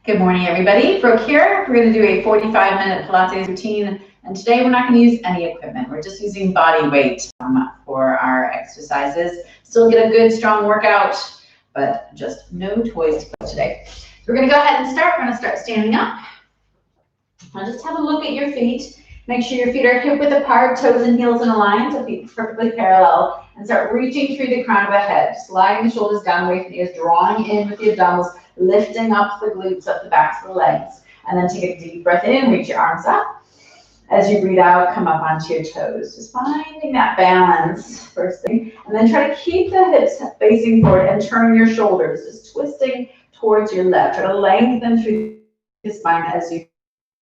Good morning, everybody. Brooke here. We're going to do a 45-minute Pilates routine, and today we're not going to use any equipment. We're just using body weight for our exercises. Still get a good, strong workout, but just no toys to put today. So we're going to go ahead and start. We're going to start standing up. Now just have a look at your feet. Make sure your feet are hip-width apart, toes and heels in a line, so feet perfectly parallel, and start reaching through the crown of the head, sliding the shoulders down away from the ears, drawing in with the abdominals, lifting up the glutes, up the backs of the legs, and then take a deep breath in, reach your arms up. As you breathe out, come up onto your toes, just finding that balance first thing, and then try to keep the hips facing forward and turn your shoulders, just twisting towards your left. Try to lengthen through the spine as you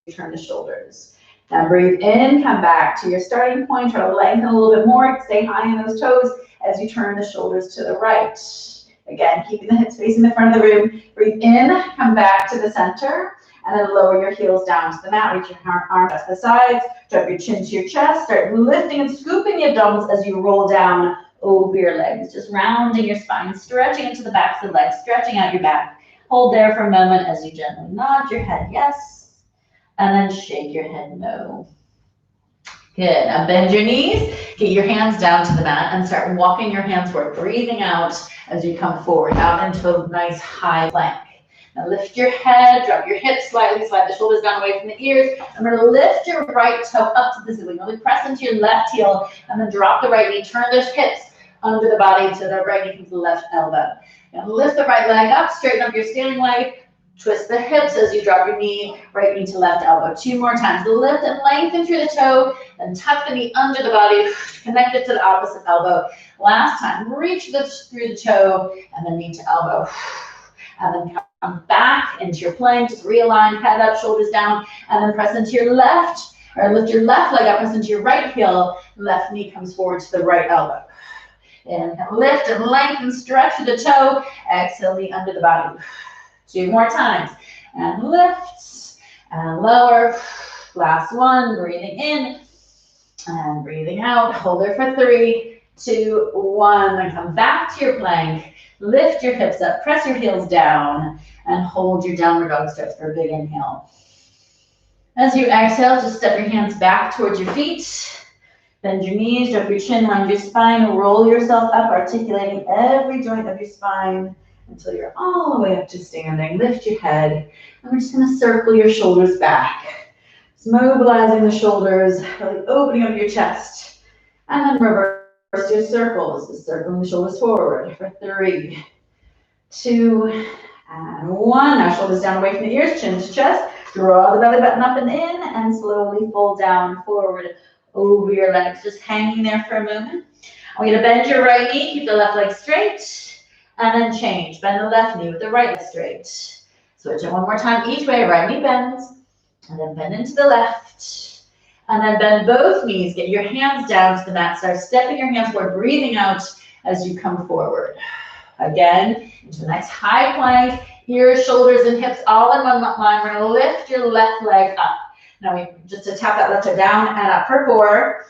turn the shoulders. Now breathe in, come back to your starting point, try to lengthen a little bit more, stay high in those toes as you turn the shoulders to the right. Again, keeping the hips facing the front of the room. Breathe in, come back to the center, and then lower your heels down to the mat. Reach your arms to the sides, drop your chin to your chest, start lifting and scooping the abdominals as you roll down over your legs. Just rounding your spine, stretching into the backs of the legs, stretching out your back. Hold there for a moment as you gently nod your head yes, and then shake your head no. Good. Now bend your knees, get your hands down to the mat, and start walking your hands forward, breathing out as you come forward, out into a nice high plank. Now lift your head, drop your hips slightly, slide the shoulders down away from the ears. I'm going to lift your right toe up to the ceiling. Really press into your left heel, and then drop the right knee. Turn those hips under the body so the right knee comes to the left elbow. Now lift the right leg up, straighten up your standing leg. Twist the hips as you drop your knee, right knee to left elbow. 2 more times. Lift and lengthen through the toe, then tuck the knee under the body, connect it to the opposite elbow. Last time, reach through the toe, and then knee to elbow. And then come back into your plank, just realign, head up, shoulders down, and then press into your left, or lift your left leg up, press into your right heel, left knee comes forward to the right elbow. And lift and lengthen, stretch through the toe, exhale, knee under the body. 2 more times, and lift, and lower. Last one, breathing in, and breathing out. Hold there for 3, 2, 1, then come back to your plank. Lift your hips up, press your heels down, and hold your downward dog stretch for a big inhale. As you exhale, just step your hands back towards your feet. Bend your knees, drop your chin, round your spine, roll yourself up, articulating every joint of your spine until you're all the way up to standing. Lift your head, and we're just going to circle your shoulders back. Just mobilizing the shoulders, really opening up your chest. And then reverse your circles, just circling the shoulders forward for 3, 2, and 1. Now shoulders down away from the ears, chin to chest. Draw the belly button up and in, and slowly fold down forward over your legs, just hanging there for a moment. I want you to bend your right knee, keep the left leg straight. And then change. Bend the left knee with the right leg straight. Switch it one more time each way. Right knee bends. And then bend into the left. And then bend both knees. Get your hands down to the mat. Start stepping your hands forward. Breathing out as you come forward. Again, into the nice high plank. Ears, shoulders, and hips all in one line. We're going to lift your left leg up. Now we just to tap that left toe down and up for 4,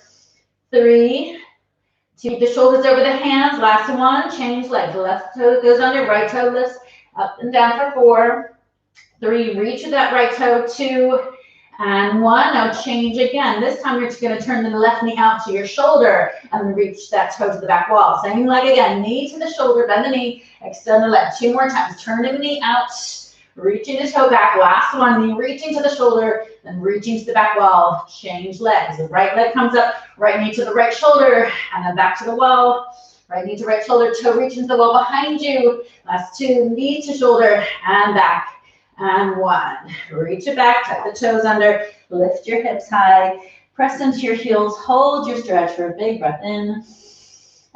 3, keep the shoulders over the hands. Last one, change legs. The left toe goes under, right toe lifts up and down for 4, 3, reach with that right toe, 2, and 1. Now change again. This time you're just going to turn the left knee out to your shoulder and reach that toe to the back wall. Same leg again, knee to the shoulder, bend the knee, extend the leg. 2 more times. Turning the knee out, reaching the toe back. Last one, knee reaching to the shoulder, then reaching to the back wall. Change legs. The right leg comes up, right knee to the right shoulder, and then back to the wall. Right knee to right shoulder, toe reaching to the wall behind you. Last 2, knee to shoulder, and back. And 1. Reach it back, tuck the toes under, lift your hips high, press into your heels, hold your stretch for a big breath in,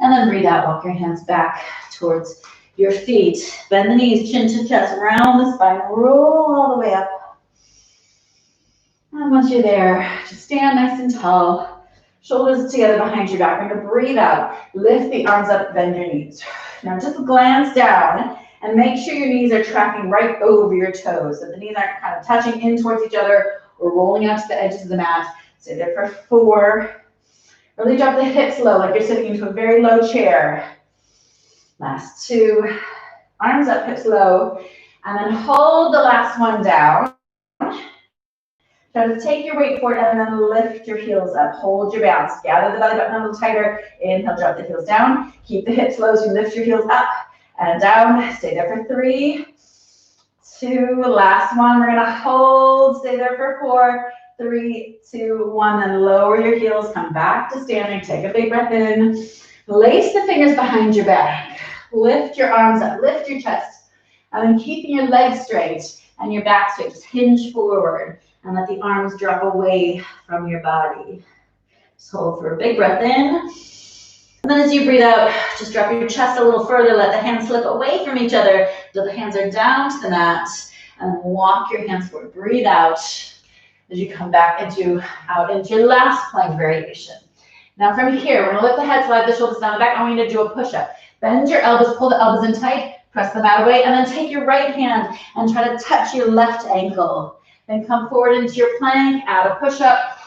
and then breathe out, walk your hands back towards your feet. Bend the knees, chin to chest, round the spine, roll all the way up. And once you're there, just stand nice and tall. Shoulders together behind your back. We're going to breathe out. Lift the arms up, bend your knees. Now just glance down and make sure your knees are tracking right over your toes. So the knees aren't kind of touching in towards each other or rolling out to the edges of the mat. Stay there for 4. Really drop the hips low like you're sitting into a very low chair. Last 2. Arms up, hips low. And then hold the last one down. Try to take your weight forward and then lift your heels up. Hold your balance. Gather the belly button a little tighter. Inhale, drop the heels down. Keep the hips low as you lift your heels up and down. Stay there for 3, 2, last one. We're gonna hold, stay there for 4, 3, 2, 1, then lower your heels, come back to standing, take a big breath in. Lace the fingers behind your back. Lift your arms up, lift your chest, and then keeping your legs straight and your back straight, just hinge forward and let the arms drop away from your body. Just hold for a big breath in. And then as you breathe out, just drop your chest a little further, let the hands slip away from each other until the hands are down to the mat, and walk your hands forward. Breathe out as you come back out into your last plank variation. Now from here, we're gonna lift the head, slide the shoulders down the back. I want you to do a push-up. Bend your elbows, pull the elbows in tight, press the mat away, and then take your right hand and try to touch your left ankle. Then come forward into your plank, add a push-up,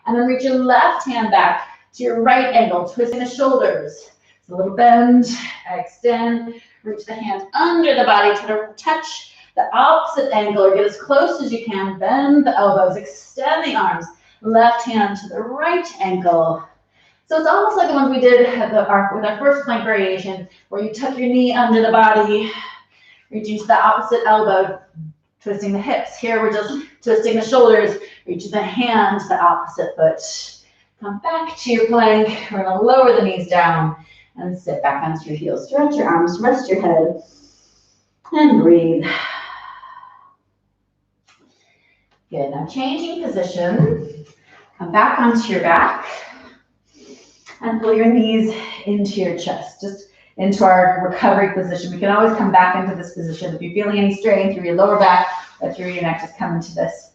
and then reach your left hand back to your right ankle, twisting the shoulders. So a little bend, extend, reach the hand under the body, try to touch the opposite ankle or get as close as you can. Bend the elbows, extend the arms, left hand to the right ankle. So it's almost like the ones we did with our first plank variation, where you tuck your knee under the body, reaching to the opposite elbow, twisting the hips. Here we're just twisting the shoulders, reaching the hand to the opposite foot. Come back to your plank. We're gonna lower the knees down and sit back onto your heels. Stretch your arms, rest your head, and breathe. Good, now changing position. Come back onto your back and pull your knees into your chest, just into our recovery position. We can always come back into this position. If you're feeling any strain through your lower back or through your neck, just come into this.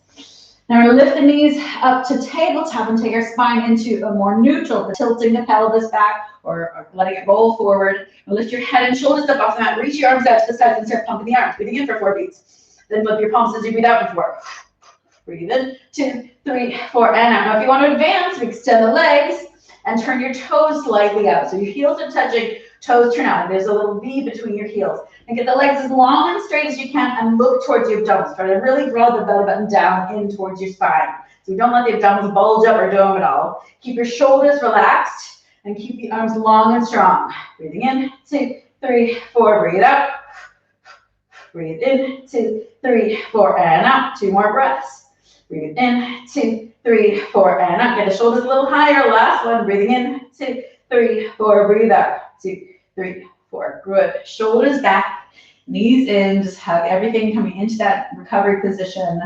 Now we're going to lift the knees up to tabletop and take our spine into a more neutral, tilting the pelvis back or letting it roll forward. And lift your head and shoulders up off the mat. Reach your arms out to the sides and start pumping the arms. Breathing in for 4 beats. Then flip your palms as you breathe out for 4. Breathe in, 2, 3, 4, and out. Now if you want to advance, extend the legs and turn your toes slightly out. So your heels are touching, toes turn out. There's a little V between your heels. And get the legs as long and straight as you can and look towards your abdominals. Try to really draw the belly button down in towards your spine. So you don't let the abdominals bulge up or dome at all. Keep your shoulders relaxed and keep the arms long and strong. Breathing in, 2, 3, 4, breathe out. Breathe in, 2, 3, 4, and out. 2 more breaths. Breathe in, 2, 3, 4, and out. Get the shoulders a little higher. Last one. Breathing in, 2, 3, 4. Breathe out. 2, 3, 4. Good. Shoulders back, knees in. Just have everything coming into that recovery position.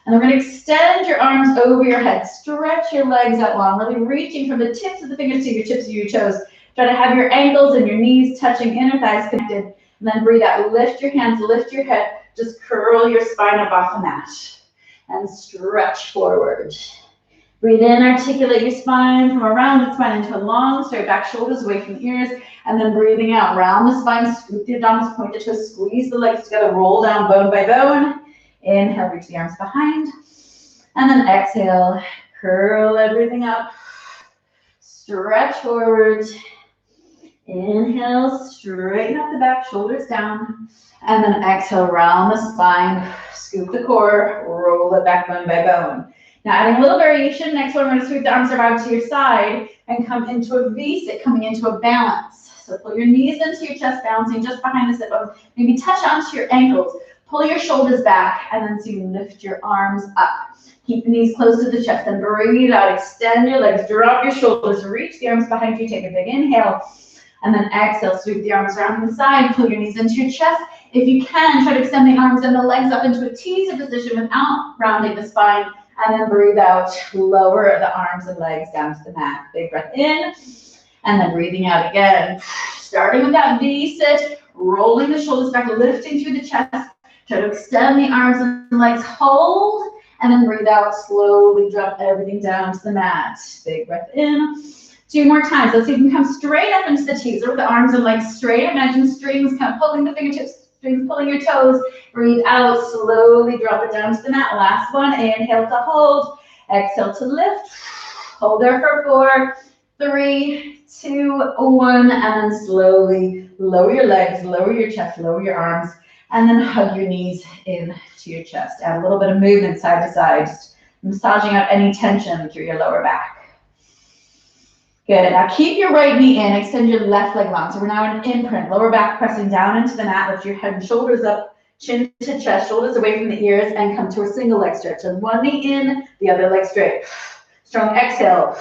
And we're going to extend your arms over your head. Stretch your legs out long, really reaching from the tips of the fingers to your tips of your toes. Try to have your ankles and your knees touching, inner thighs connected. And then breathe out. Lift your hands, lift your head. Just curl your spine up off the mat. And stretch forward. Breathe in, articulate your spine from a rounded spine into a long, straight back, shoulders away from the ears. And then breathing out, round the spine, scoop the abdominals, point the toes, squeeze the legs together, roll down bone by bone. Inhale, reach the arms behind. And then exhale, curl everything up. Stretch forward. Inhale, straighten up the back, shoulders down. And then exhale, round the spine, scoop the core, roll it back bone by bone. Now adding a little variation, next one we're going to sweep the arms around to your side and come into a V-sit, coming into a balance. So pull your knees into your chest, balancing just behind the sit bones. Maybe touch onto your ankles. Pull your shoulders back, and then so you lift your arms up. Keep the knees close to the chest, and breathe out. Extend your legs, drop your shoulders, reach the arms behind you. Take a big inhale, and then exhale. Sweep the arms around to the side. Pull your knees into your chest. If you can, try to extend the arms and the legs up into a T-sit position without rounding the spine. And then breathe out. Lower the arms and legs down to the mat. Big breath in, and then breathing out again. Starting with that V-sit, rolling the shoulders back, lifting through the chest. Try to extend the arms and legs, hold, and then breathe out, slowly drop everything down to the mat. Big breath in. 2 more times. Let's see if you can come straight up into the T's, or with the arms and legs straight. Imagine strings kind of pulling the fingertips, strings pulling your toes. Breathe out, slowly drop it down to the mat. Last one, inhale to hold, exhale to lift. Hold there for 4, 3, 2, 1, and then slowly lower your legs, lower your chest, lower your arms. And then hug your knees into your chest. Add a little bit of movement side to side, just massaging out any tension through your lower back. Good. Now keep your right knee in, extend your left leg long. So we're now in an imprint, lower back pressing down into the mat. Lift your head and shoulders up, chin to chest, shoulders away from the ears, and come to a single leg stretch. So one knee in, the other leg straight. Strong exhale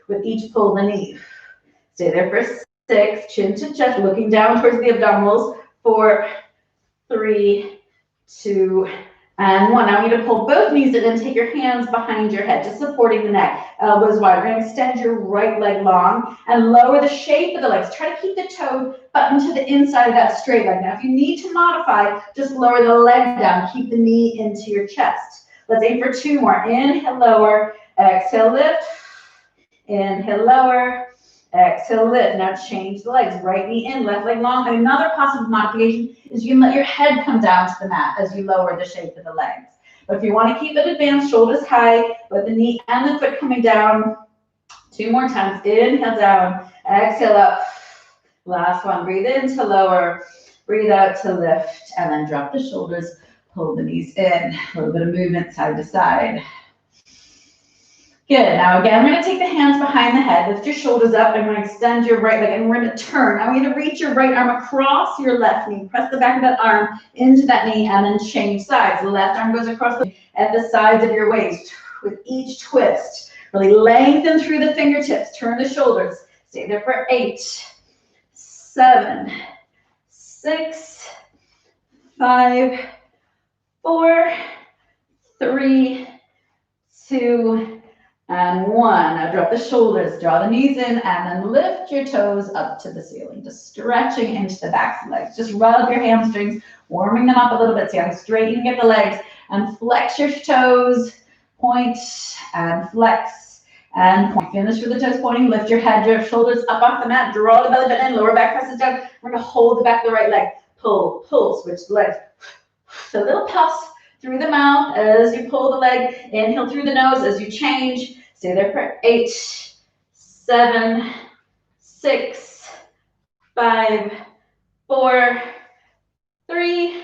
with each pull the knee. Stay there for 6, chin to chest, looking down towards the abdominals. 4, 3, 2, and 1. Now I want you to pull both knees in and take your hands behind your head, just supporting the neck. Elbows wide. We're going to extend your right leg long and lower the shape of the legs. Try to keep the toe buttoned to the inside of that straight leg. Now, if you need to modify, just lower the leg down. Keep the knee into your chest. Let's aim for 2 more. Inhale, lower. Exhale, lift. Inhale, lower. Exhale, lift. Now change the legs. Right knee in, left leg long. And another possible modification is you can let your head come down to the mat as you lower the shape of the legs. But if you want to keep it advanced, shoulders high, with the knee and the foot coming down. 2 more times. Inhale, down. Exhale, up. Last one. Breathe in to lower. Breathe out to lift. And then drop the shoulders. Pull the knees in. A little bit of movement side to side. Good. Now again, we're going to take the hands behind the head. Lift your shoulders up and we're going to extend your right leg and we're going to turn. Now we're going to reach your right arm across your left knee. Press the back of that arm into that knee and then change sides. The left arm goes across at the sides of your waist with each twist. Really lengthen through the fingertips. Turn the shoulders. Stay there for 8, 7, 6, 5, 4, 3, 2, and 1. Now drop the shoulders, draw the knees in, and then lift your toes up to the ceiling, just stretching into the backs of the legs. Just rub your hamstrings, warming them up a little bit. See how straight you can get the legs, and flex your toes, point, and flex, and point. Finish with the toes pointing, lift your head, your shoulders up off the mat, draw the belly button in, lower back presses down. We're gonna hold the back of the right leg, pull, pull, switch the legs. So a little puffs through the mouth as you pull the leg, inhale through the nose as you change. Stay there for 8, 7, 6, 5, 4, 3,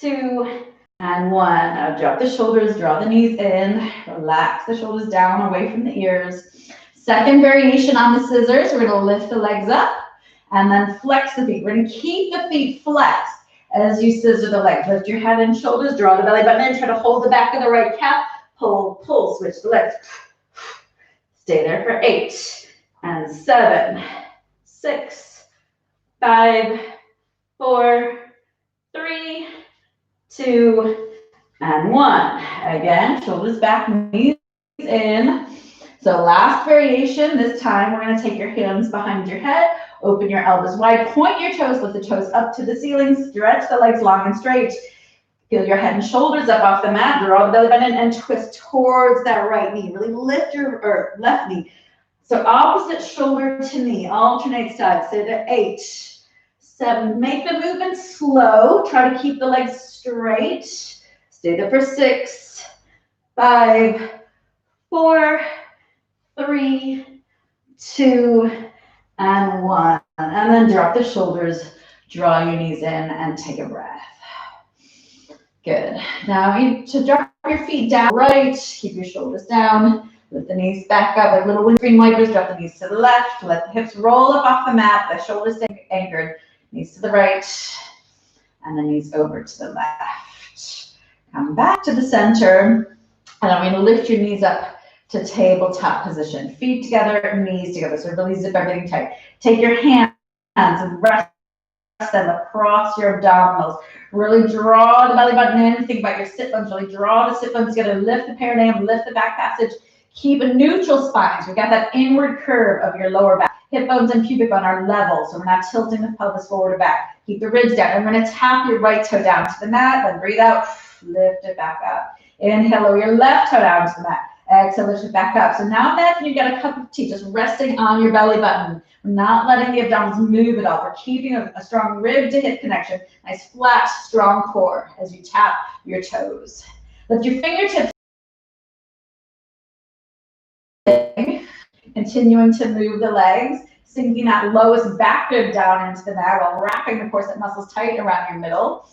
2, and 1. Now drop the shoulders, draw the knees in, relax the shoulders down away from the ears. Second variation on the scissors, we're going to lift the legs up and then flex the feet. We're going to keep the feet flexed as you scissor the legs. Lift your head and shoulders, draw the belly button in, try to hold the back of the right calf, pull, pull, switch the legs. Stay there for 8, and 7, 6, 5, 4, 3, 2, and 1. Again, shoulders back, knees in. So last variation, this time we're going to take your hands behind your head, open your elbows wide, point your toes, lift the toes up to the ceiling, stretch the legs long and straight. Feel your head and shoulders up off the mat, draw the belly button in, and twist towards that right knee. Really lift your left knee. So opposite shoulder to knee, alternate sides. Stay there, 8, 7. Make the movement slow. Try to keep the legs straight. Stay there for 6, 5, 4, 3, 2, and 1. And then drop the shoulders, draw your knees in, and take a breath. Good. Now you should drop your feet down right, keep your shoulders down, lift the knees back up like little windscreen wipers, drop the knees to the left, let the hips roll up off the mat, the shoulders stay anchored, knees to the right, and the knees over to the left. Come back to the center, and I'm going to lift your knees up to tabletop position. Feet together, knees together, so really zip everything tight. Take your hands and rest them across your abdominals. Really draw the belly button in. Think about your sit bones. Really draw the sit bones together. Lift the perineum, lift the back passage. Keep a neutral spine. So we got that inward curve of your lower back. Hip bones and pubic bone are level, so we're not tilting the pelvis forward or back. Keep the ribs down. And we're going to tap your right toe down to the mat. Then breathe out. Lift it back up. Inhale, lower your left toe down to the mat. Exhale, lift it back up. So now imagine you've got a cup of tea just resting on your belly button. We're not letting the abdominals move at all. We're keeping a strong rib to hip connection. Nice flat, strong core as you tap your toes. Lift your fingertips. Continuing to move the legs, sinking that lowest back rib down into the mat while wrapping the corset muscles tight around your middle.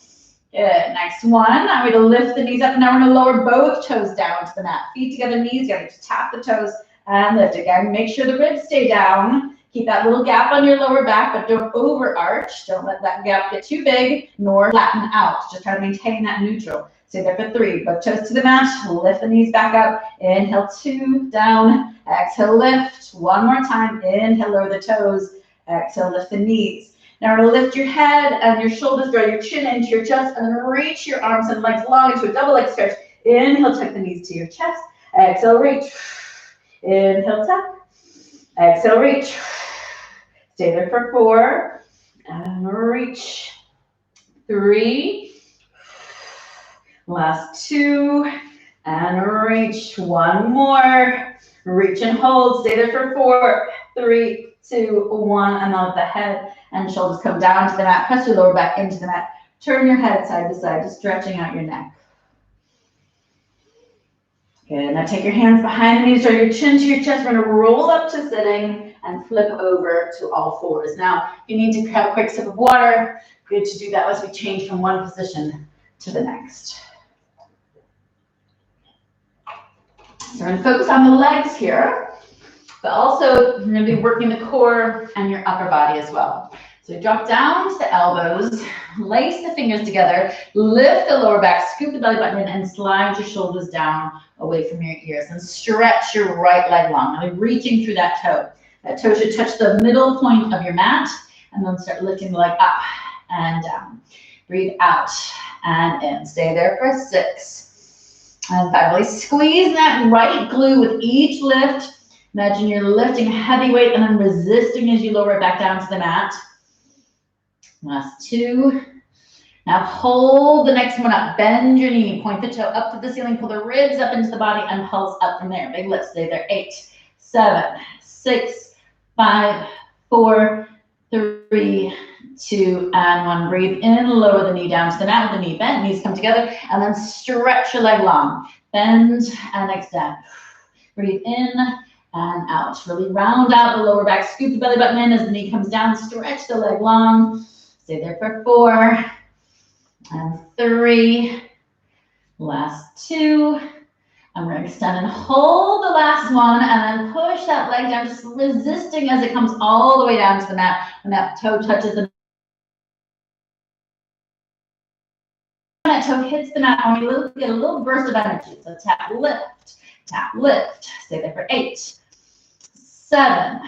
Good, next one. I'm going to lift the knees up. Now we're going to lower both toes down to the mat. Feet together, knees together. Just tap the toes and lift again. Make sure the ribs stay down. Keep that little gap on your lower back, but don't overarch. Don't let that gap get too big, nor flatten out. Just try to maintain that neutral. Stay there for 3. Both toes to the mat. Lift the knees back up. Inhale, 2, down. Exhale, lift. One more time. Inhale, lower the toes. Exhale, lift the knees. Now we're going to lift your head and your shoulders, draw your chin into your chest, and then reach your arms and legs long into a double leg stretch. Inhale, tuck the knees to your chest. Exhale, reach. Inhale, tuck. Exhale, reach. Stay there for 4. And reach. 3. Last 2. And reach. 1 more. Reach and hold. Stay there for 4, 3, 2, 1. And now let the head and shoulders come down to the mat. Press your lower back into the mat. Turn your head side to side, just stretching out your neck. Good. Now take your hands behind the knees, draw your chin to your chest. We're going to roll up to sitting and flip over to all 4s. Now, if you need to have a quick sip of water, good to do that as we change from one position to the next. So we're going to focus on the legs here, but also you're going to be working the core and your upper body as well. So drop down to the elbows, lace the fingers together, lift the lower back, scoop the belly button in, and slide your shoulders down away from your ears. And stretch your right leg long. Now reaching through that toe. That toe should touch the middle point of your mat, and then start lifting the leg up and down. Breathe out and in. Stay there for 6. And 5. Really squeeze that right glute with each lift. Imagine you're lifting a heavy weight and then resisting as you lower it back down to the mat. Last 2. Now hold the next one up. Bend your knee. Point the toe up to the ceiling. Pull the ribs up into the body and pulse up from there. Big lift. Stay there. 8, 7, 6, 5, 4, 3, 2, and 1. Breathe in. Lower the knee down to the mat with the knee bent. Knees come together. And then stretch your leg long. Bend and extend. Breathe in and out. Really round out the lower back. Scoop the belly button in as the knee comes down. Stretch the leg long. Stay there for 4 and 3. Last 2. And we're going to extend and hold the last one and then push that leg down, just resisting as it comes all the way down to the mat. When that toe touches the mat, when that toe hits the mat, I want you to get a little burst of energy. So tap, lift, tap, lift. Stay there for 8, 7,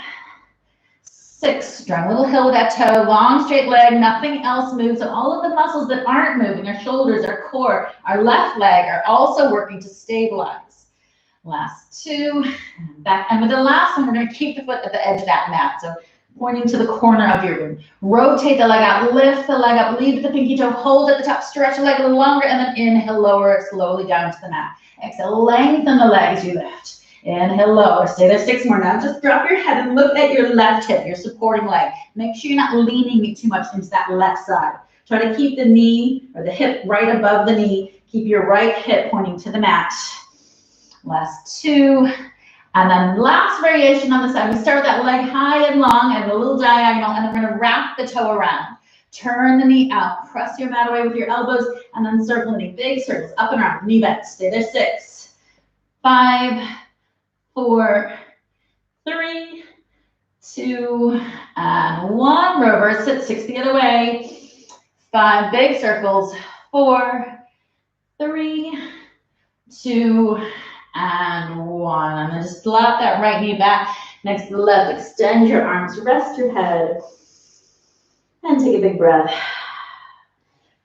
6. Draw a little hill with that toe, long straight leg, nothing else moves. So all of the muscles that aren't moving, our shoulders, our core, our left leg are also working to stabilize. Last 2, back. And with the last one, we're going to keep the foot at the edge of that mat. So pointing to the corner of your room. Rotate the leg out, lift the leg up, leave the pinky toe, hold at the top, stretch the leg a little longer, and then inhale, lower it slowly down to the mat. Exhale, lengthen the leg as you lift. Inhale, lower. Stay there 6 more. Now just drop your head and look at your left hip, your supporting leg. Make sure you're not leaning too much into that left side. Try to keep the knee or the hip right above the knee. Keep your right hip pointing to the mat. Last 2. And then last variation on the side. We start with that leg high and long and a little diagonal, and then we're going to wrap the toe around. Turn the knee out. Press your mat away with your elbows, and then circle the knee. Big circles up and around. Knee bent. Stay there 6, 5, 4, 3, 2, and 1. Reverse it. 6 the other way. 5 big circles. 4, 3, 2, and 1. And then just slap that right knee back next to the left. Extend your arms. Rest your head. And take a big breath.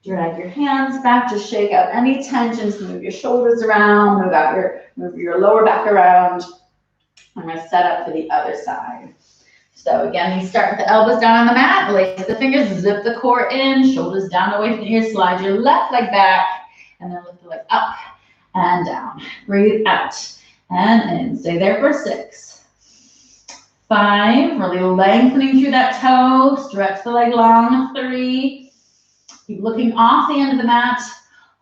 Drag your hands back to shake out any tensions. Move your shoulders around. Move your lower back around. I'm going to set up for the other side. So again, you start with the elbows down on the mat, lace the fingers, zip the core in, shoulders down away from the ears, slide your left leg back, and then lift the leg up and down. Breathe out and in. Stay there for 6, 5, really lengthening through that toe, stretch the leg long. 3, keep looking off the end of the mat.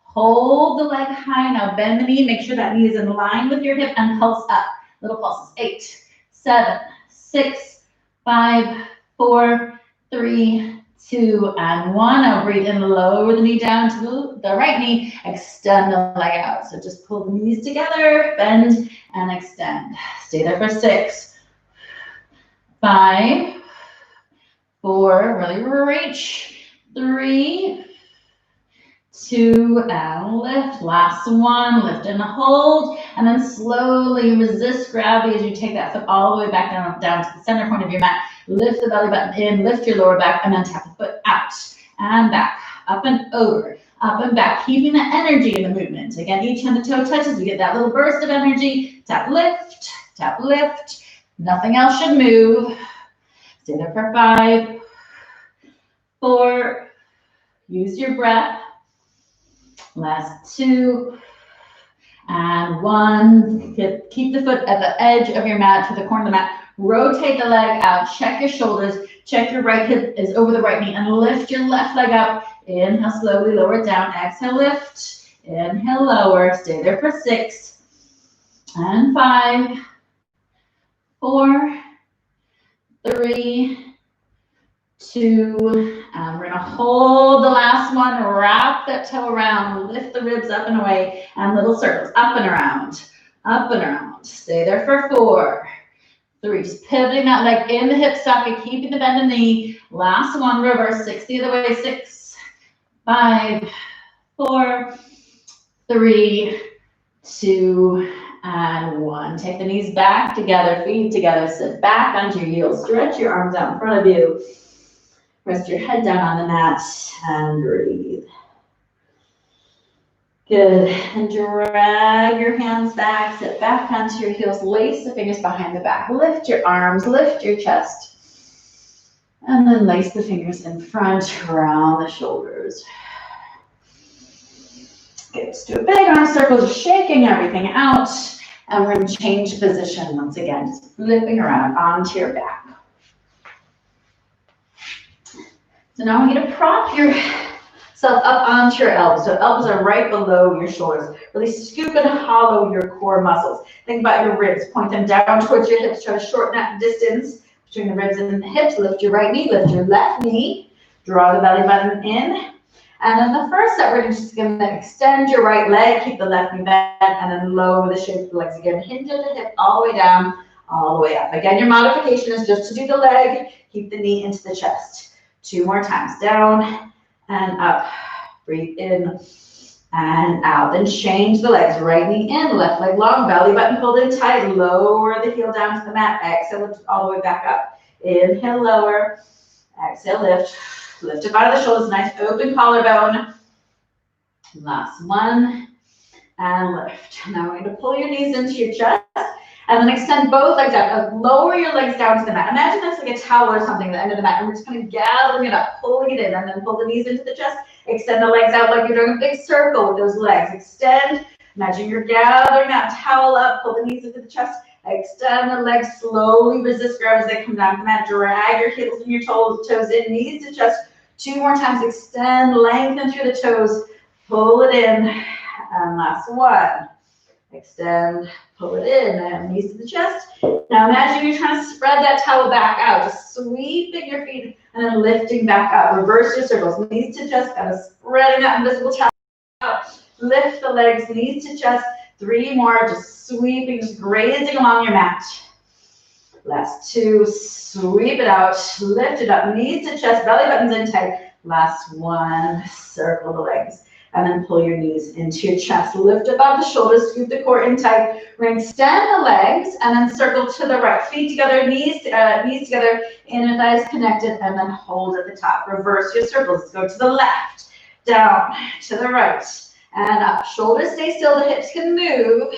Hold the leg high. Now bend the knee, make sure that knee is in line with your hip and pulse up. Little pulses. 8, 7, 6, 5, 4, 3, 2, and 1. Now breathe in, lower the knee down to the right knee, extend the leg out. So just pull the knees together, bend and extend. Stay there for 6, 5, 4, really reach, 3, 2, and lift. Last one, lift and hold, and then slowly resist gravity as you take that foot all the way back down to the center point of your mat. Lift the belly button in, lift your lower back, and then tap the foot out and back, up and over, up and back, keeping the energy in the movement. Again, each time the toe touches, you get that little burst of energy. Tap, lift, nothing else should move. Stay there for 5, 4, use your breath. Last 2, and 1. Keep the foot at the edge of your mat, to the corner of the mat. Rotate the leg out, check your shoulders, check your right hip is over the right knee, and lift your left leg up. Inhale, slowly lower it down. Exhale, lift. Inhale, lower. Stay there for 6, and 5, 4, 3, 2, and we're gonna hold the last one. Wrap that toe around, lift the ribs up and away, and little circles, up and around, up and around. Stay there for 4, 3, just pivoting that leg in the hip socket, keeping the bend in the knee. Last one, reverse 60 the other way. 6, 5, 4, 3, 2, and 1. Take the knees back together, feet together, sit back onto your heels, stretch your arms out in front of you. Rest your head down on the mat and breathe. Good. And drag your hands back, sit back onto your heels, lace the fingers behind the back, lift your arms, lift your chest, and then lace the fingers in front around the shoulders. Good. Let's do a big arm circle, just shaking everything out, and we're going to change position once again, just flipping around onto your back. So now I want you to prop yourself up onto your elbows. So elbows are right below your shoulders. Really scoop and hollow your core muscles. Think about your ribs. Point them down towards your hips. Try to shorten that distance between the ribs and the hips. Lift your right knee, lift your left knee. Draw the belly button in. And then the first set, we're just going to extend your right leg, keep the left knee bent, and then lower the shape of the legs again. Hinge at the hip all the way down, all the way up. Again, your modification is just to do the leg, keep the knee into the chest. 2 more times, down and up. Breathe in and out. Then change the legs. Right knee in, left leg long, belly button pulled in tight. Lower the heel down to the mat. Exhale, lift all the way back up. Inhale, lower. Exhale, lift. Lift up out of the shoulders. Nice open collarbone. Last one. And lift. Now we're going to pull your knees into your chest. And then extend both legs out. Lower your legs down to the mat. Imagine that's like a towel or something at the end of the mat. And we're just kind of gathering it up, pulling it in, and then pull the knees into the chest. Extend the legs out like you're doing a big circle with those legs. Extend. Imagine you're gathering that towel up. Pull the knees into the chest. Extend the legs slowly. Resist grab as they come down to the mat. Drag your heels and your toes in. Knees to chest. 2 more times. Extend. Lengthen through the toes. Pull it in. And last one. Extend, pull it in, and knees to the chest. Now imagine you're trying to spread that towel back out, just sweeping your feet and then lifting back up. Reverse your circles, knees to chest, kind of spreading that invisible towel out. Lift the legs, knees to chest. 3 more, just sweeping, just grazing along your mat. Last 2, sweep it out, lift it up, knees to chest, belly buttons in tight. Last 1, circle the legs. And then pull your knees into your chest. Lift above the shoulders, scoop the core in tight. We're going to extend the legs and then circle to the right. Feet together, knees together, inner thighs connected, and then hold at the top. Reverse your circles. Go to the left, down, to the right, and up. Shoulders stay still, the hips can move,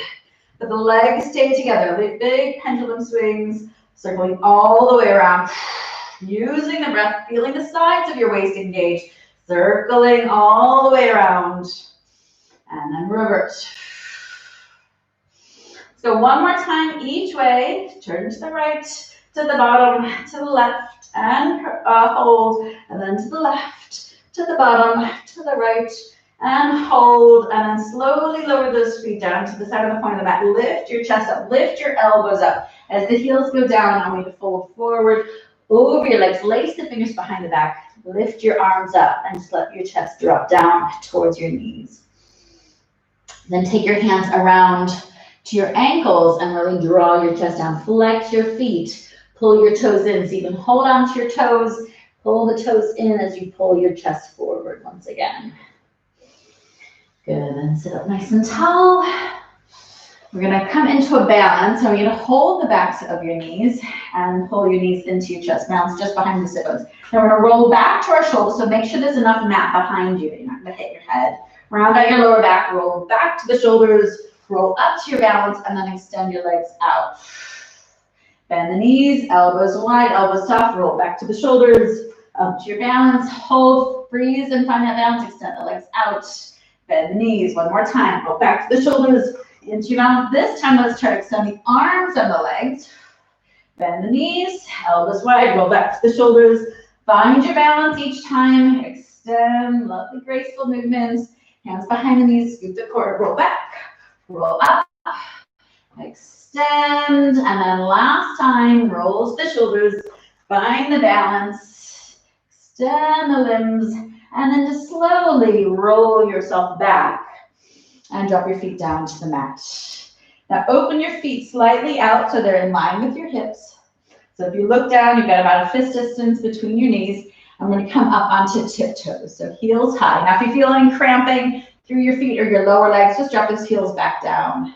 but the legs stay together. Big pendulum swings, circling all the way around. Using the breath, feeling the sides of your waist engage. Circling all the way around, and then reverse. Let's go 1 more time each way. Turn to the right, to the bottom, to the left, and hold, and then to the left, to the bottom, to the right, and hold, and then slowly lower those feet down to the side of the point of the mat. Lift your chest up, lift your elbows up. As the heels go down, I want you to fold forward over your legs, lace the fingers behind the back. lift your arms up and just let your chest drop down towards your knees. Then take your hands around to your ankles and really draw your chest down. Flex your feet. Pull your toes in. So you can hold on to your toes. Pull the toes in as you pull your chest forward once again. Good. And sit up nice and tall. We're going to come into a balance. So you're going to hold the backs of your knees and pull your knees into your chest. Balance just behind the sit bones. Now we're going to roll back to our shoulders. So make sure there's enough mat behind you that you're not going to hit your head. Round out your lower back. Roll back to the shoulders. Roll up to your balance and then extend your legs out. Bend the knees, elbows wide, elbows soft. Roll back to the shoulders, up to your balance. Hold, freeze, and find that balance. Extend the legs out. Bend the knees. One more time. Roll back to the shoulders, into your balance. This time, let's try to extend the arms and the legs. Bend the knees, elbows wide. Roll back to the shoulders. Find your balance each time. Extend, lovely, graceful movements. Hands behind the knees. Scoop the core. Roll back. Roll up. Extend, and then last time, roll the shoulders, find the balance, extend the limbs, and then just slowly roll yourself back and drop your feet down to the mat. Now open your feet slightly out so they're in line with your hips. So if you look down, you've got about a fist distance between your knees. I'm going to come up onto tiptoes, so heels high. Now if you're feeling cramping through your feet or your lower legs, just drop those heels back down.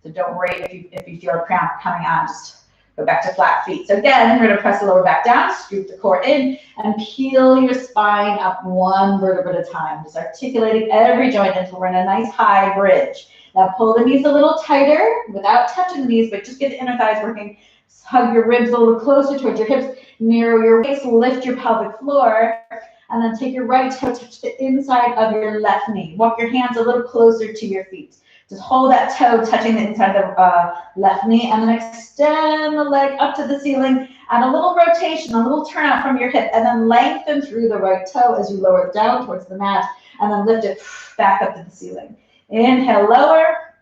So don't worry if you feel a cramp coming on, just go back to flat feet. So again, we're going to press the lower back down, scoop the core in, and peel your spine up one vertebra at a time. Just articulating every joint until we're in a nice high bridge. Now pull the knees a little tighter without touching the knees, but just get the inner thighs working. Hug your ribs a little closer towards your hips. Narrow your waist, lift your pelvic floor, and then take your right toe, touch the inside of your left knee. Walk your hands a little closer to your feet. Just hold that toe touching the inside of the left knee, and then extend the leg up to the ceiling. Add a little rotation, a little turnout from your hip, and then lengthen through the right toe as you lower it down towards the mat, and then lift it back up to the ceiling. Inhale, lower.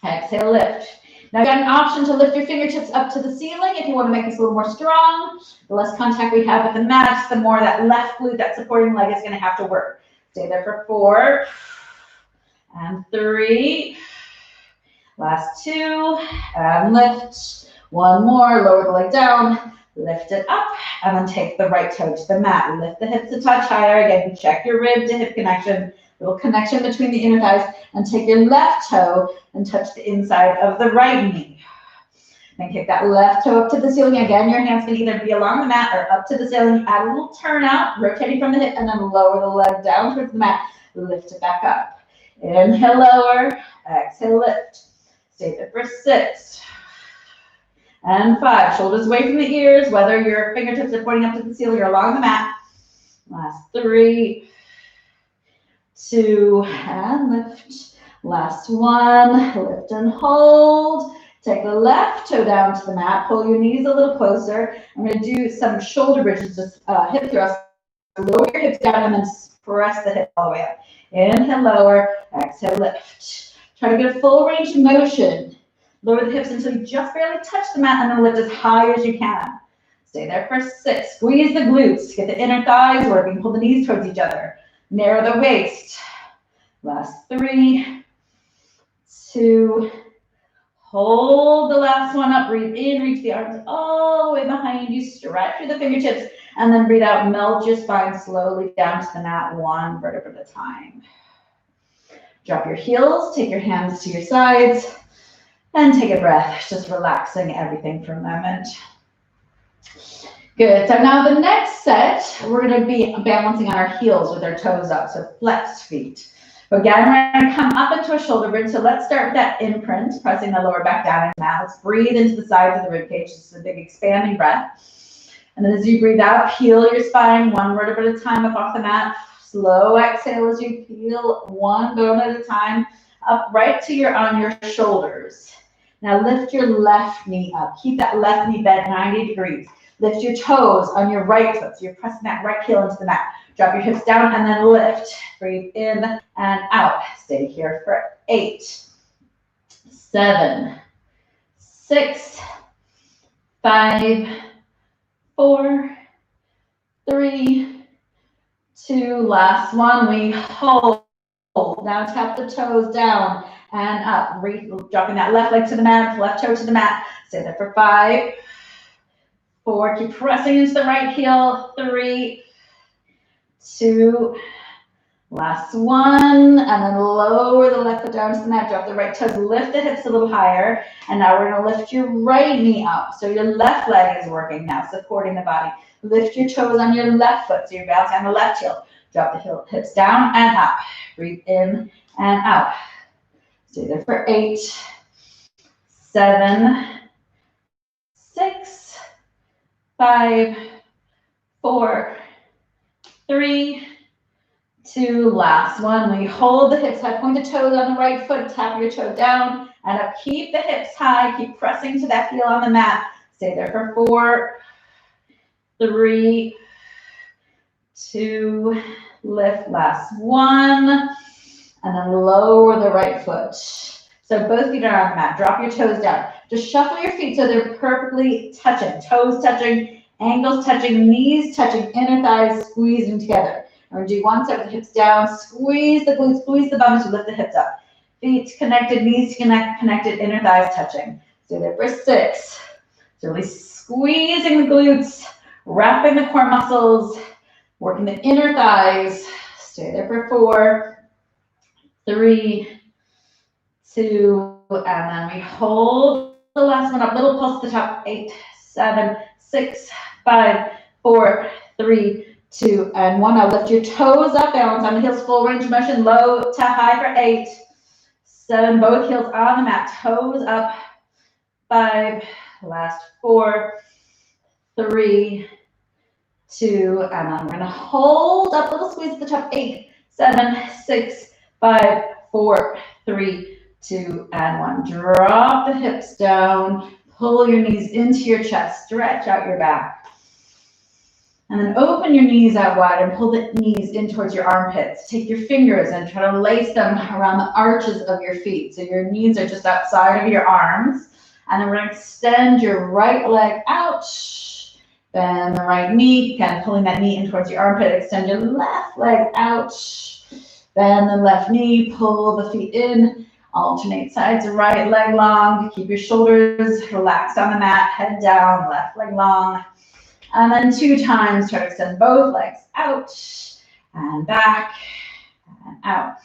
Exhale, lift. Now you got an option to lift your fingertips up to the ceiling if you want to make this a little more strong. The less contact we have with the mat, the more that left glute, that supporting leg is going to have to work. Stay there for 4 and 3. Last 2 and lift. 1 more, lower the leg down, lift it up, and then take the right toe to the mat. Lift the hips a touch higher. Again, check your rib to hip connection. Little connection between the inner thighs, and take your left toe and touch the inside of the right knee. Then kick that left toe up to the ceiling. Again, your hands can either be along the mat or up to the ceiling. Add a little turnout, rotating from the hip, and then lower the leg down towards the mat. Lift it back up. Inhale, lower. Exhale, lift. Stay there for 6 and 5. Shoulders away from the ears, whether your fingertips are pointing up to the ceiling or along the mat. Last 3, 2, and lift. Last 1, lift and hold. Take the left toe down to the mat. Pull your knees a little closer. I'm going to do some shoulder bridges, just hip thrust. Lower your hips down and then press the hips all the way up. Inhale, lower. Exhale, lift. Try to get a full range of motion. Lower the hips until you just barely touch the mat, and then lift as high as you can. Stay there for 6. Squeeze the glutes. Get the inner thighs working. Pull the knees towards each other. Narrow the waist. Last 3, 2. Hold the last one up. Breathe in. Reach the arms all the way behind you. Stretch through the fingertips. And then breathe out. Melt your spine slowly down to the mat, 1 vertebra at a time. Drop your heels. Take your hands to your sides. And take a breath. Just relaxing everything for a moment. Good. So now the next set, we're going to be balancing on our heels with our toes up. So flexed feet. Again, we're going to come up into a shoulder bridge. So let's start with that imprint, pressing the lower back down. Now let's breathe into the sides of the rib cage. Just a big expanding breath. And then as you breathe out, peel your spine 1 vertebra at a time up off the mat. Slow exhale as you peel 1 bone at a time up right to on your shoulders. Now lift your left knee up. Keep that left knee bent 90 degrees. Lift your toes on your right foot. So you're pressing that right heel into the mat. Drop your hips down and then lift. Breathe in and out. Stay here for 8, 7, 6, 5, 4, 3, 2, last one, we hold. Now tap the toes down and up, dropping that left leg to the mat, left toe to the mat. Stay there for 5, 4, keep pressing into the right heel, 3, 2, last one, and then lower the left foot down to the mat, drop the right toes, lift the hips a little higher, and now we're gonna lift your right knee up. So your left leg is working now, supporting the body. Lift your toes on your left foot, so you're bouncing on the left heel. Drop the hips down and up. Breathe in and out. Stay there for 8, 7, 6, 5, 4, 3, 2, last one. We hold the hips high, point the toes on the right foot, tap your toe down and up. Keep the hips high, keep pressing to that heel on the mat. Stay there for 4, 3, 2, lift, last one, and then lower the right foot. So both feet are on the mat. Drop your toes down. Just shuffle your feet so they're perfectly touching. Toes touching, ankles touching, knees touching, inner thighs squeezing together. We're going to do one set with the hips down, squeeze the glutes, squeeze the bum to lift the hips up. Feet connected, knees connected, inner thighs touching. Stay there for 6. So really squeezing the glutes, wrapping the core muscles, working the inner thighs. Stay there for 4, 3, 2, and then we hold the last one up. Little pulse at the top. 8, 7, 6, 5, 4, 3, 2, and 1. Now lift your toes up, balance on the heels, full range of motion, low to high for 8, 7, both heels on the mat, toes up, 5, last 4, 3, 2, and then we're going to hold up, little squeeze at the top. 8, 7, 6, 5, 4, 3, 2, and 1. Drop the hips down, pull your knees into your chest, stretch out your back. And then open your knees out wide and pull the knees in towards your armpits. Take your fingers and try to lace them around the arches of your feet. So your knees are just outside of your arms. And then we're going to extend your right leg out. Bend the right knee, again, pulling that knee in towards your armpit. Extend your left leg out. Bend the left knee, pull the feet in. Alternate sides, right leg long. Keep your shoulders relaxed on the mat. Head down, left leg long. And then 2 times, try to extend both legs out and back and out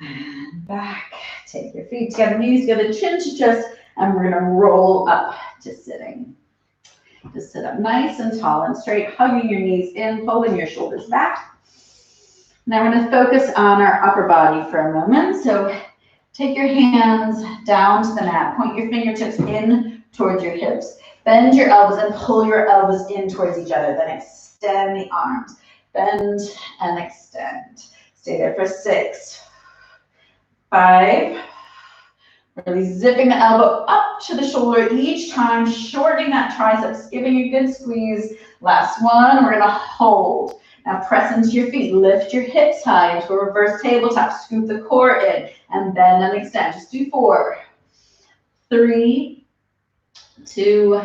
and back. Take your feet together, knees together, chin to chest, and we're gonna roll up to sitting. Just sit up nice and tall and straight, hugging your knees in, pulling your shoulders back. Now we're gonna focus on our upper body for a moment. So take your hands down to the mat, point your fingertips in towards your hips. Bend your elbows and pull your elbows in towards each other. Then extend the arms. Bend and extend. Stay there for 6, 5. Really zipping the elbow up to the shoulder each time, shortening that triceps, giving a good squeeze. Last one, we're gonna hold. Now press into your feet, lift your hips high into a reverse tabletop, scoop the core in, and bend and extend. Just do 4, 3, 2,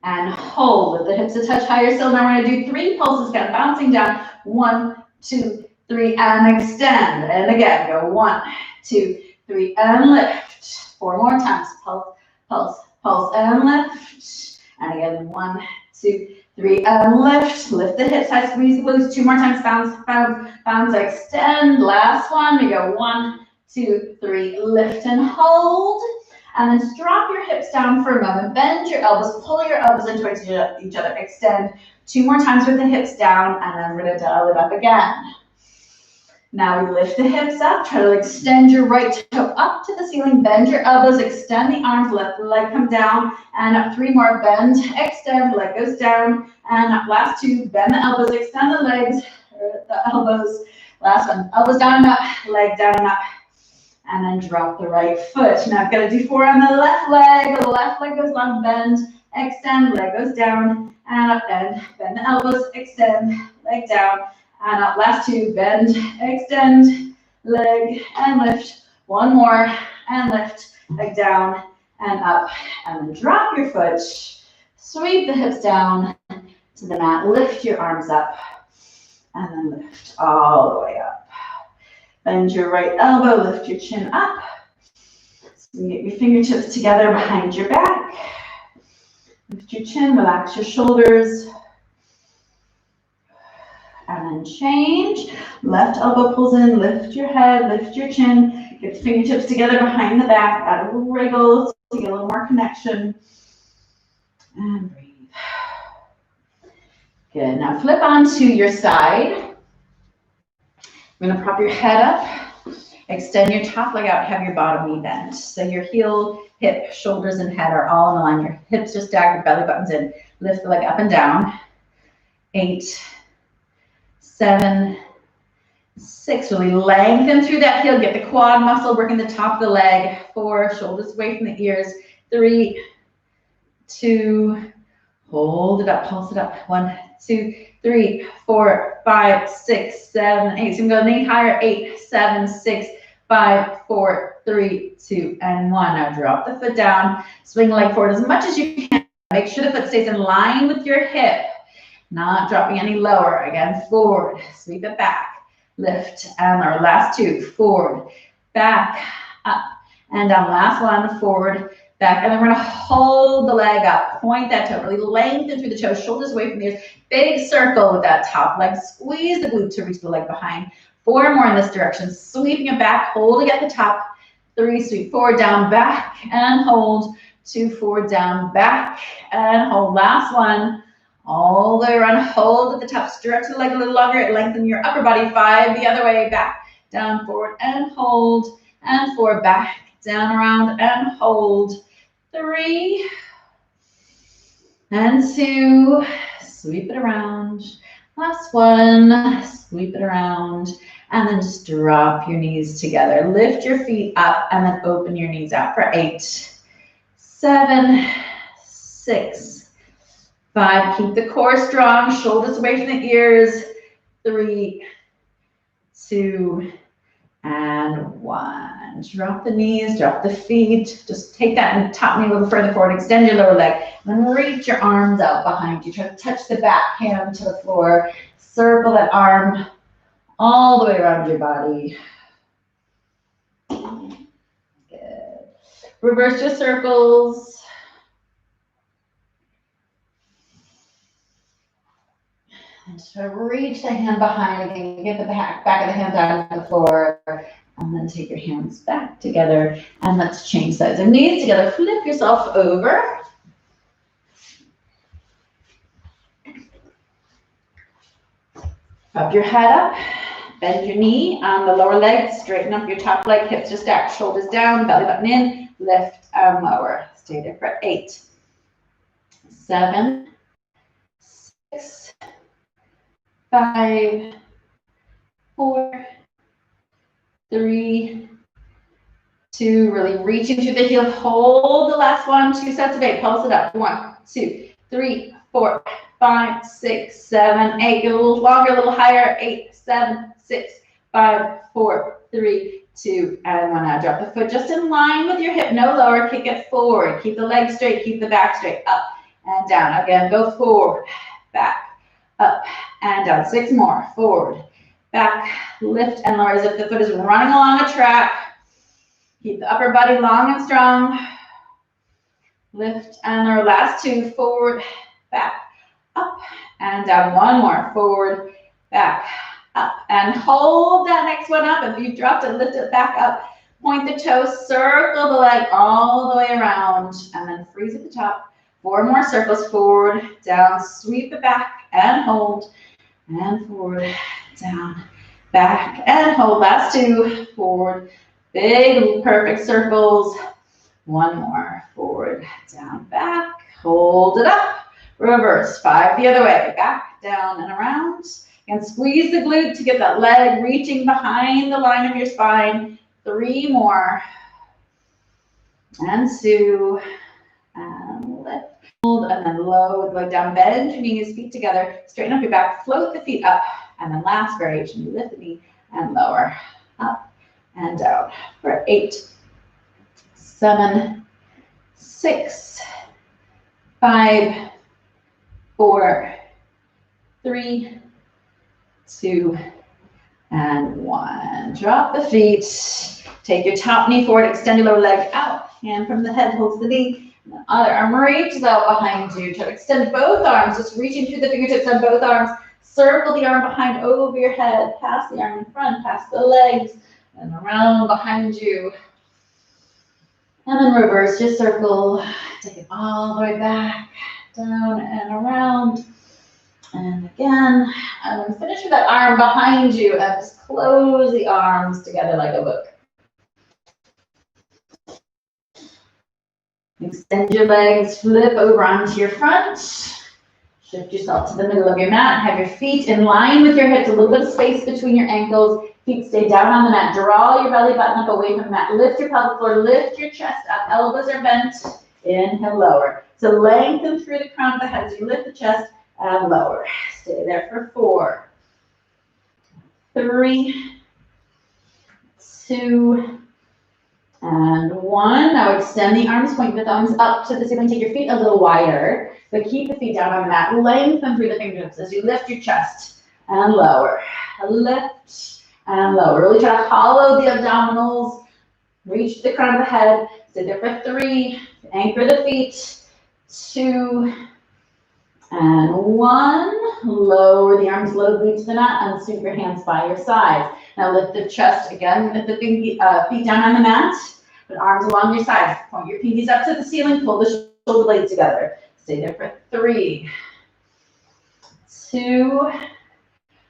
and hold. With the hips a touch higher still. Now we're gonna do 3 pulses, kind of bouncing down. 1, 2, 3, and extend. And again, go 1, 2, 3, and lift. 4 more times. Pulse, pulse, pulse, and lift. And again, 1, 2, 3, and lift. Lift the hips high, squeeze the glutes. 2 more times. Bounce, bounce, bounce, extend. Last one. We go 1, 2, 3, lift and hold. And then drop your hips down for a moment. Bend your elbows, pull your elbows in towards each other. Extend 2 more times with the hips down, and then we're gonna dial it up again. Now we lift the hips up, try to extend your right toe up to the ceiling, bend your elbows, extend the arms, let the leg come down, and up 3 more, bend, extend, leg goes down, and up last 2, bend the elbows, extend the legs, or the elbows, last one, elbows down and up, leg down and up, and then drop the right foot. Now I've got to do 4 on the left leg goes long, bend, extend, leg goes down, and up, bend the elbows, extend, leg down, and up, last 2, bend, extend, leg, and lift. 1 more, and lift, leg down, and up, and then drop your foot. Sweep the hips down to the mat, lift your arms up, and then lift all the way up. Bend your right elbow, lift your chin up. So you get your fingertips together behind your back. Lift your chin, relax your shoulders. And then change. Left elbow pulls in, lift your head, lift your chin. Get the fingertips together behind the back. Add a little wriggle to get a little more connection. And breathe. Good. Now flip onto your side. You're going to prop your head up. Extend your top leg out. Have your bottom knee bent. So your heel, hip, shoulders, and head are all in line. Your hips are stacked, your belly button's in. Lift the leg up and down. 8, 7, 6. Really lengthen through that heel. Get the quad muscle working the top of the leg. 4, shoulders away from the ears. 3, 2, hold it up, pulse it up. 1, 2, 3, 4, 5, 6, 7, 8. So you can go knee higher. 8, 7, 6, 5, 4, 3, 2, and 1. Now drop the foot down. Swing the leg forward as much as you can. Make sure the foot stays in line with your hip. Not dropping any lower. Again, forward, sweep it back, lift, and our last 2, forward, back, up, and down. Last one, forward, back, and then we're gonna hold the leg up, point that toe, really lengthen through the toes, shoulders away from the ears, big circle with that top leg, squeeze the glute to reach the leg behind. 4 more in this direction, sweeping it back, holding at the top. 3, sweep forward, down, back, and hold. 2, forward, down, back, and hold. Last one. All the way around, hold at the top, stretch the leg a little longer, lengthen your upper body. 5, the other way, back, down, forward, and hold, and 4, back, down, around, and hold. 3, and 2, sweep it around. Last one, sweep it around, and then just drop your knees together. Lift your feet up, and then open your knees out for 8, 7, 6, 5, keep the core strong, shoulders away from the ears. 3, 2, and 1. Drop the knees, drop the feet. Just take that top knee a little further forward, extend your lower leg, then reach your arms out behind you. Try to touch the back hand to the floor. Circle that arm all the way around your body. Good. Reverse your circles. And just reach the hand behind again, get the back of the hand down to the floor, and then take your hands back together, and let's change sides of knees together. Flip yourself over. Up your head up, bend your knee on the lower leg, straighten up your top leg, hips are stacked, shoulders down, belly button in, lift and lower. Stay there for 8, 7, 6, 5, 4, 3, 2, really reaching through the heel. Hold the last one, 2 sets of 8. Pulse it up. 1, 2, 3, 4, 5, 6, 7, 8. Get a little longer, a little higher. 8, 7, 6, 5, 4, 3, 2, and 1. Now drop the foot just in line with your hip, no lower. Kick it forward. Keep the leg straight, keep the back straight. Up and down. Again, go forward, back, up, and down. 6 more. Forward, back, lift and lower as if the foot is running along a track. Keep the upper body long and strong. Lift and lower. Last 2. Forward, back, up, and down. 1 more. Forward, back, up, and hold that next one up. If you've dropped it, lift it back up. Point the toes, circle the leg all the way around, and then freeze at the top. 4 more circles. Forward, down, sweep it back, and hold. And forward, down, back, and hold. Last 2. Forward, big, perfect circles. 1 more. Forward, down, back. Hold it up. Reverse. 5 the other way. Back, down, and around. And squeeze the glute to get that leg reaching behind the line of your spine. 3 more. And 2. And lift. Hold, and then lower the leg down. Bend your knees, feet together. Straighten up your back. Float the feet up. And then last variation, you lift the knee and lower. Up and down for 8, 7, 6, 5, 4, 3, 2, and 1. Drop the feet. Take your top knee forward, extend your lower leg out. Hand from the head holds the knee. The other arm reaches out behind you. Try to extend both arms, just reaching through the fingertips on both arms. Circle the arm behind over your head, pass the arm in front, pass the legs, and around behind you. And then reverse your circle. Take it all the way back, down and around. And again, and then finish with that arm behind you and just close the arms together like a book. Extend your legs, flip over onto your front. Shift yourself to the middle of your mat. Have your feet in line with your hips, a little bit of space between your ankles. Feet stay down on the mat. Draw your belly button up away from the mat. Lift your pelvic floor, lift your chest up. Elbows are bent. Inhale, lower. So lengthen through the crown of the head as you lift the chest and lower. Stay there for 4, 3, 2, and 1. Now extend the arms, point the thumbs up to the ceiling. Take your feet a little wider, but keep the feet down on the mat. Lengthen through the fingertips as you lift your chest and lower. Lift and lower. Really try to hollow the abdominals. Reach the crown of the head. Stay there for 3. Anchor the feet. 2, and 1. Lower the arms slowly to the mat and sweep your hands by your sides. Now lift the chest again, lift the feet down on the mat, put arms along your sides. Point your pinkies up to the ceiling, pull the shoulder blades together. Stay there for 3, 2,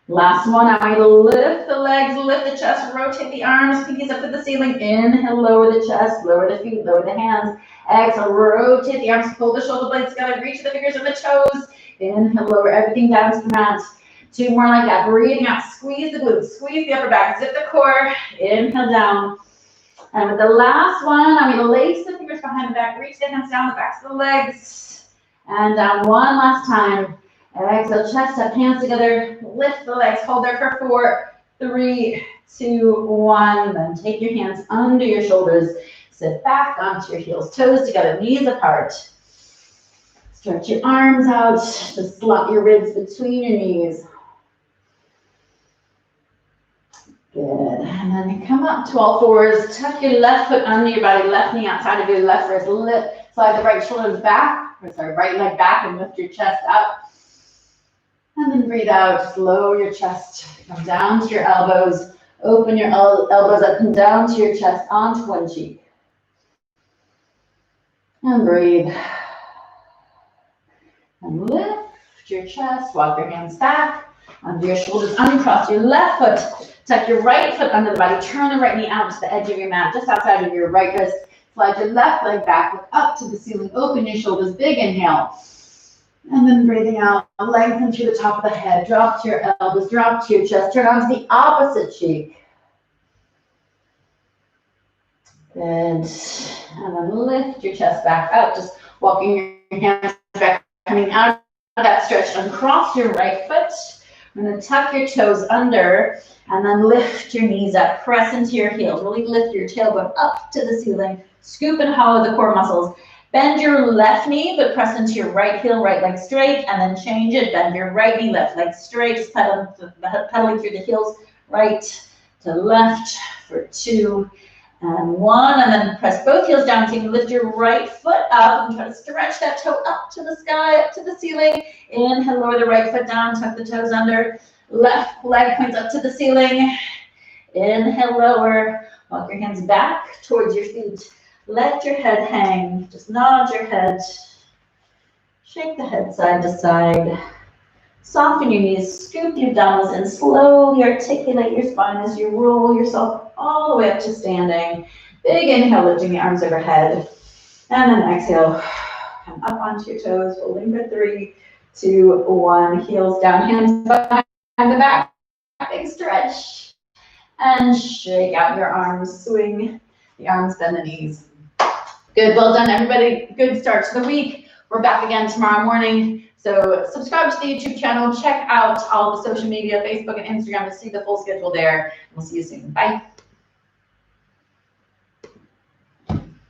last one. I want you to lift the legs, lift the chest, rotate the arms, pinkies up to the ceiling. Inhale, lower the chest, lower the feet, lower the hands. Exhale, rotate the arms, pull the shoulder blades together, reach the fingers and the toes. Inhale, lower everything down to the mat. 2 more like that. Breathing out, squeeze the glutes, squeeze the upper back, zip the core. Inhale down. And with the last one, I'm going to lace the fingers behind the back, reach the hands down the backs of the legs. And down one last time. Exhale, chest up, hands together. Lift the legs, hold there for 4, 3, 2, 1. Then take your hands under your shoulders. Sit back onto your heels, toes together, knees apart. Stretch your arms out. Just slot your ribs between your knees. Good. And then come up to all fours. Tuck your left foot under your body, left knee outside of your left wrist. Slide the right shoulder back, right leg back and lift your chest up. And then breathe out. Just lower your chest. Come down to your elbows. Open your elbows up and down to your chest onto one cheek. And breathe. And lift your chest. Walk your hands back under your shoulders. Uncross your left foot. Tuck your right foot under the body. Turn the right knee out to the edge of your mat, just outside of your right wrist. Slide your left leg back. Look up to the ceiling. Open your shoulders. Big inhale. And then breathing out. Lengthen through the top of the head. Drop to your elbows. Drop to your chest. Turn onto the opposite cheek. Good. And then lift your chest back up. Just walking your hands back. Coming out of that stretch. Uncross your right foot. I'm going to tuck your toes under and then lift your knees up. Press into your heels. Really lift your tailbone up to the ceiling. Scoop and hollow the core muscles. Bend your left knee, but press into your right heel, right leg straight, and then change it. Bend your right knee, left leg straight. Just pedaling through the heels, right to left for 2 and 1. And then press both heels down so you can lift your right foot up and try to stretch that toe up to the sky, up to the ceiling. Inhale, lower the right foot down, tuck the toes under. Left leg points up to the ceiling. Inhale, lower. Walk your hands back towards your feet. Let your head hang. Just nod your head. Shake the head side to side. Soften your knees. Scoop your abdominals and slowly articulate your spine as you roll yourself all the way up to standing. Big inhale, lifting the arms overhead. And then exhale. Come up onto your toes, holding for 3, 2, 1. Heels down, hands behind the back. Big stretch. And shake out your arms. Swing the arms, bend the knees. Good, well done, everybody. Good start to the week. We're back again tomorrow morning. So subscribe to the YouTube channel. Check out all the social media, Facebook and Instagram to see the full schedule there. We'll see you soon. Bye.